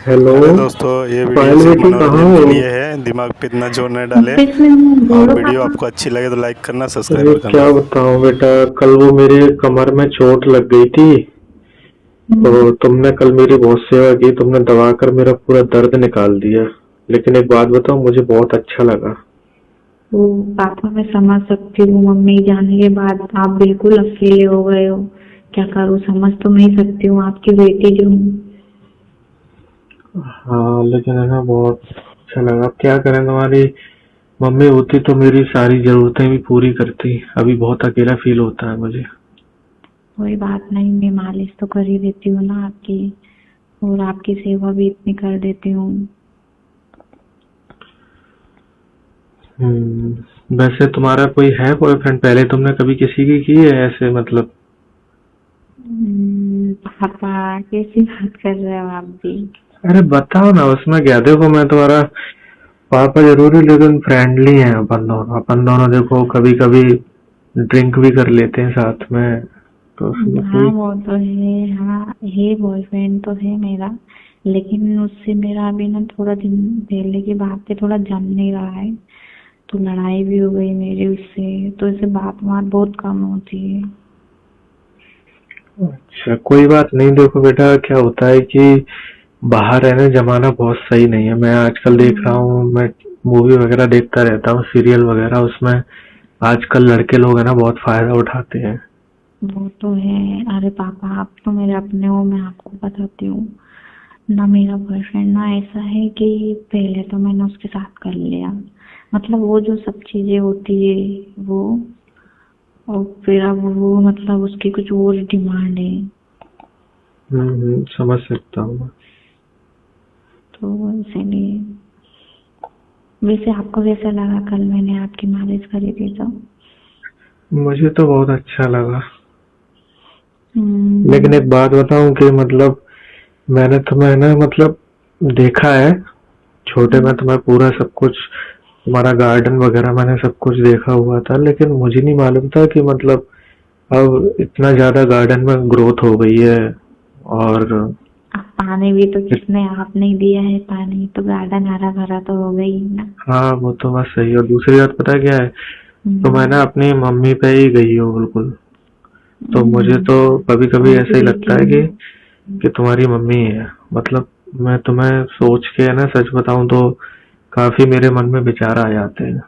Hello. अरे दोस्तों, ये वीडियो पायल सिर्फ बेटी कहाँ मनोरंजन हो? के लिए है। दिमाग पे इतना जोर न डाले। और बोलो वीडियो पापा। आपको अच्छी लगे तो लाइक करना, अरे सब्सक्राइब क्या करना। बताऊं बेटा, कल वो मेरे कमर में चोट लग गई थी। तो तुमने कल मेरी बहुत सेवा की, तुमने दबा कर मेरा पूरा दर्द निकाल दिया। लेकिन एक बात बताओ, मुझे बहुत अच्छा लगा। वो पापा मैं समझ सकती हूँ, मम्मी जाने के बाद आप बिल्कुल अकेले हो गए हो। क्या करूँ, समझ तो नहीं सकती हूँ, आपकी बेटी जो हूँ। हाँ, लेकिन है ना, बहुत अच्छा लगा। अब क्या करें, तुम्हारी मम्मी होती तो मेरी सारी जरूरतें भी पूरी करती। अभी बहुत अकेला फील होता है मुझे। कोई बात नहीं, मैं मालिश तो कर ही देती हूँ ना आपकी। और आपकी सेवा भी इतनी कर देती हूँ। वैसे तुम्हारा कोई है बॉयफ्रेंड? पहले तुमने कभी किसी की है ऐसे, मतलब? पापा कैसी बात कर रहे हो आप भी। अरे बताओ ना, उसमें क्या। देखो, मैं तुम्हारा पापा जरूर है, लेकिन फ्रेंडली हैं अपन दोनों देखो, कभी कभी ड्रिंक भी कर लेते हैं साथ में। तो उसमें हाँ कोई। वो तो है, हाँ है, बॉयफ्रेंड तो है मेरा। लेकिन उससे मेरा अभी ना थोड़ा दिन पहले की बात है, थोड़ा जम नहीं रहा है। तो लड़ाई भी हो गई मेरी उससे, तो इससे बात बात बहुत कम होती है। अच्छा, कोई बात नहीं। देखो बेटा, क्या होता है कि बाहर रहने जमाना बहुत सही नहीं है। मैं आजकल देख रहा हूँ, मैं मूवी वगैरह देखता रहता हूँ, सीरियल वगैरह, उसमें आजकल लड़के लोग है ना, बहुत फायदा उठाते हैं। वो तो है। अरे पापा आप तो मेरे अपने हो, मैं आपको बताती हूँ ना। मेरा बॉयफ्रेंड ना ऐसा है कि पहले तो मैंने उसके साथ कर लिया, मतलब वो जो सब चीजें होती है वो। और फिर अब वो मतलब उसकी कुछ और डिमांड है। समझ सकता हूँ मैं। तो इसीलिए। वैसे आपको कैसा लगा कल मैंने आपकी मालिश करी थी तो? मुझे तो बहुत अच्छा लगा। लेकिन हम्म। एक बात बताऊं कि मतलब मैंने तुम्हें ना, मतलब देखा है छोटे में, तुम्हें पूरा सब कुछ, तुम्हारा गार्डन वगैरह मैंने सब कुछ देखा हुआ था। लेकिन मुझे नहीं मालूम था कि मतलब अब इतना ज्यादा गार्डन में ग्रोथ हो गई है। और अब पानी भी तो किसने, आपने ही दिया है पानी, तो गार्डन हरा भरा तो हो गई ना। हाँ, वो तो बात सही है। और दूसरी बात पता है क्या है? तो मैं ना हम्म। अपनी मम्मी पे ही गई हूँ बिल्कुल। तो मुझे तो कभी कभी कौन सी ऐसा ही बेटी लगता है है? कि तुम्हारी मम्मी ही है। मतलब मैं तुम्हें सोच के ना, सच बताऊं तो काफी मेरे मन में विचार आ जाते हैं।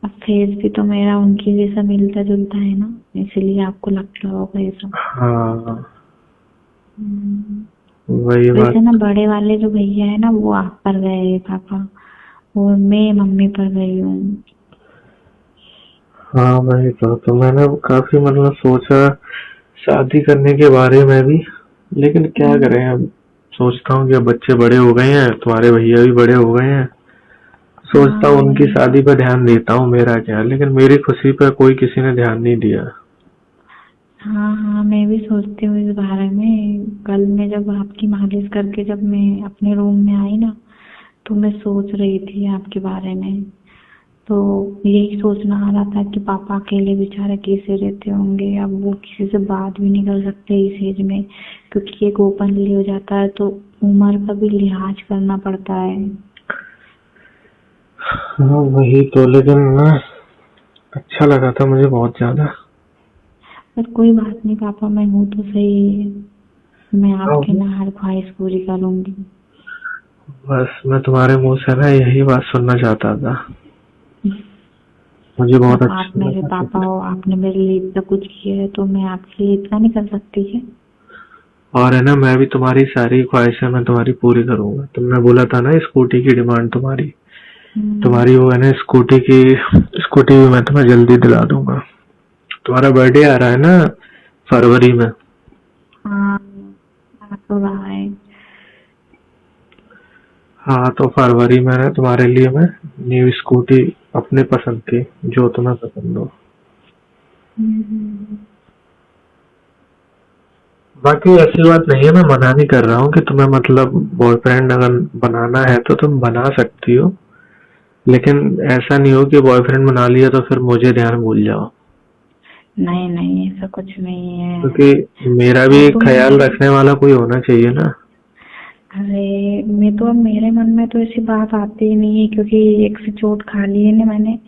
अब फेस भी तो मेरा उनकी जैसा मिलता जुलता है ना, इसलिए आपको लगता होगा ये सब। हाँ, हम्म। वही वैसे ना बात। बड़े वाले जो भैया है ना, वो आप पर गए हैं पापा। और मैं मम्मी पर गई हूँ। हाँ, वही तो मैंने काफी मतलब सोचा शादी करने के बारे में भी। लेकिन क्या करें अब। सोचता हूँ कि अब बच्चे बड़े हो गए हैं, तुम्हारे भैया भी बड़े हो गए हैं। सोचता हूँ हाँ उनकी वही। शादी पर ध्यान देता हूँ, मेरा क्या। लेकिन मेरी खुशी पर कोई किसी ने ध्यान नहीं दिया। हाँ हाँ, मैं भी सोचती हूँ इस बारे में। कल मैं जब आपकी मालिश करके जब मैं अपने रूम में आई ना, तो मैं सोच रही थी आपके बारे में। तो यही सोचना आ रहा था कि पापा अकेले बेचारे कैसे रहते होंगे। अब वो किसी से बात भी नहीं कर सकते इस एज में, क्योंकि एक ओपनली हो जाता है तो उम्र का भी लिहाज करना पड़ता है। हाँ, वही तो। लेकिन ना, अच्छा लगा था मुझे बहुत ज्यादा। पर कोई बात नहीं पापा, मैं हूँ तो सही। मैं हाँ, आपकी ना हर ख्वाहिश पूरी करूंगी। बस मैं तुम्हारे मुंह से ना यही बात सुनना चाहता था। मुझे बहुत अब आप अच्छा मेरे लगा पापा तुमने। हो, आपने मेरे लिए इतना कुछ किया है, तो मैं आपके लिए इतना नहीं कर सकती है? और है ना, मैं भी तुम्हारी सारी ख्वाहिशें मैं तुम्हारी पूरी करूंगा। तुमने बोला था ना स्कूटी की डिमांड तुम्हारी, हम्म। तुम्हारी वो है ना स्कूटी की। स्कूटी भी मैं तुम्हें जल्दी दिला दूंगा। तुम्हारा बर्थडे आ रहा है ना, फरवरी में। हाँ, आ तो रहा है। हाँ, तो फरवरी में ना तुम्हारे लिए मैं न्यू स्कूटी, अपने पसंद की, जो तुम्हें पसंद हो। हम्म। बाकी ऐसी बात नहीं है, मैं मना नहीं कर रहा हूँ कि तुम्हें मतलब बॉयफ्रेंड अगर बनाना है तो तुम बना सकती हो। लेकिन ऐसा नहीं हो कि बॉयफ्रेंड बना लिया तो फिर मुझे ध्यान भूल जाओ। नहीं नहीं, ऐसा कुछ नहीं है। क्योंकि मेरा वो भी तो मैं, ख्याल रखने वाला कोई होना चाहिए ना। अरे मैं तो अब मेरे मन में तो ऐसी बात आती ही नहीं है, क्योंकि एक से चोट खा ली है ना मैंने,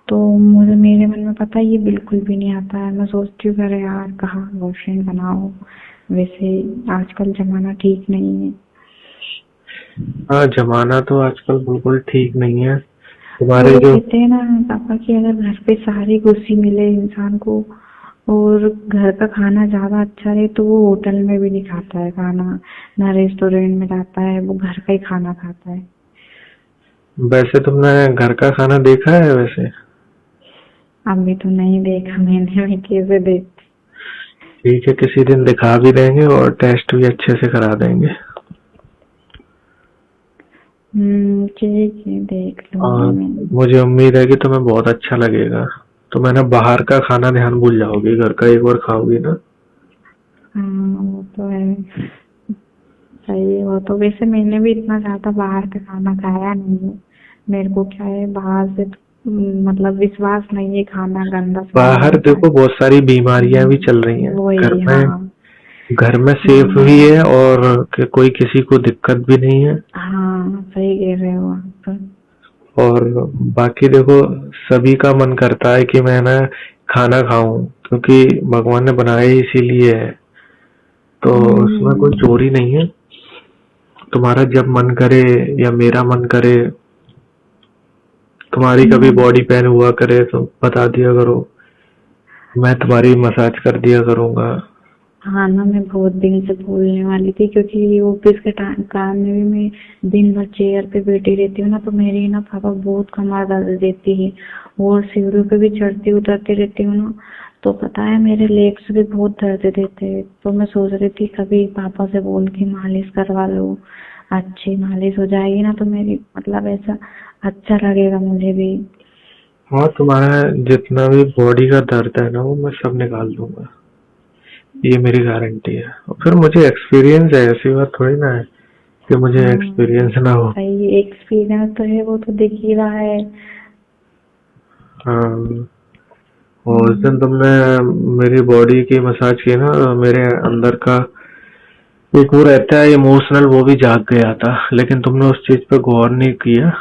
तो मुझे मेरे मन में पता है ये बिल्कुल भी नहीं आता है। मैं सोचती हूँ अरे यार कहाँ गर्लफ्रेंड बनाओ, वैसे आजकल जमाना ठीक नहीं है। हाँ, जमाना तो आजकल बिल्कुल ठीक नहीं है। वो तुम्हारे लोग जो कहते हैं ना पापा कि अगर घर पे सारी खुशी मिले इंसान को और घर का खाना ज्यादा अच्छा रहे तो वो होटल में भी नहीं खाता है खाना, ना रेस्टोरेंट में जाता है, वो घर का ही खाना खाता है। वैसे तुमने घर का खाना देखा है वैसे? अभी तो नहीं देखा मैंने, मैं कैसे देख। ठीक है, किसी दिन दिखा भी देंगे और टेस्ट भी अच्छे से करा देंगे। ठीक है, देख लूंगी और मैं। मुझे उम्मीद है कि तुम्हें बहुत अच्छा लगेगा। तो मैंने बाहर का खाना ध्यान भूल जाओगी, घर का एक बार खाओगी ना। हाँ वो तो है, सही है वो तो। वैसे मैंने भी इतना ज्यादा बाहर का खाना खाया नहीं है। मेरे को क्या है बाहर से तो, मतलब विश्वास नहीं है, खाना गंदा सामान बाहर होता है। देखो बहुत सारी बीमारियां भी चल रही हैं। घर वही में हाँ। घर में सेफ भी है और कोई किसी को दिक्कत भी नहीं है। हाँ सही कह रहे हो आप। और बाकी देखो, सभी का मन करता है कि मैं ना खाना खाऊं, क्योंकि भगवान ने बनाया ही इसीलिए है। तो उसमें कोई हम्म, चोरी नहीं है। तुम्हारा जब मन करे या मेरा मन करे, तुम्हारी कभी हम्म। बॉडी पेन हुआ करे तो बता दिया करो, मैं तुम्हारी मसाज कर दिया करूंगा। हाँ ना, मैं बहुत दिन से बोलने वाली थी, क्योंकि ऑफिस के काम में भी मैं दिन भर चेयर पे बैठी रहती हूँ ना, तो मेरी ना पापा बहुत कमर दर्द देती है, और सीढ़ियों पे भी चढ़ती उतरती रहती हूँ ना, तो पता है मेरे लेग्स भी बहुत दर्द देते हैं। तो मैं सोच रही थी कभी पापा से बोल के मालिश करवा लो, अच्छी मालिश हो जाएगी ना तो मेरी मतलब ऐसा अच्छा लगेगा मुझे भी। हाँ, तुम्हारा जितना भी बॉडी का दर्द है ना वो मैं सब निकाल दूंगा, ये मेरी गारंटी है। और फिर मुझे एक्सपीरियंस है, ऐसी बात थोड़ी ना है कि मुझे हाँ एक्सपीरियंस ना हो। सही, एक्सपीरियंस तो है, वो तो दिख ही रहा है। हाँ, और उस दिन हम्म, तुमने मेरी बॉडी की मसाज की ना, तो मेरे अंदर का एक वो रहता है इमोशनल, वो भी जाग गया था, लेकिन तुमने उस चीज पे गौर नहीं किया।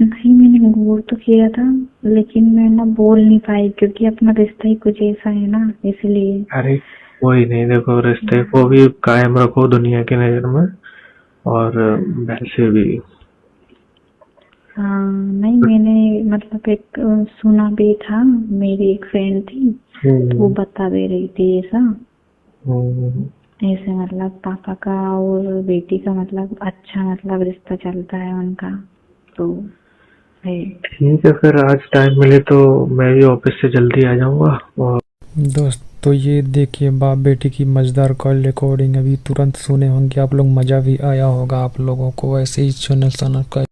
नहीं मैंने गौर तो किया था, लेकिन मैं ना बोल नहीं पाई, क्योंकि अपना रिश्ता ही कुछ ऐसा है ना, इसलिए। अरे कोई नहीं, देखो रिश्ते को भी कायम रखो दुनिया की नजर में, और वैसे भी। हाँ नहीं, मैंने मतलब एक सुना भी था, मेरी एक फ्रेंड थी, तो वो हम्म, बता भी रही थी ऐसा, हम्म, ऐसे मतलब पापा का और बेटी का मतलब अच्छा मतलब रिश्ता चलता है उनका, तो है। ठीक है, फिर आज टाइम मिले तो मैं भी ऑफिस से जल्दी आ जाऊंगा। और दोस्त तो ये देखिए बाप बेटी की मज़ेदार कॉल रिकॉर्डिंग अभी तुरंत सुने होंगे आप लोग, मज़ा भी आया होगा आप लोगों को। ऐसे ही चैनल सनक का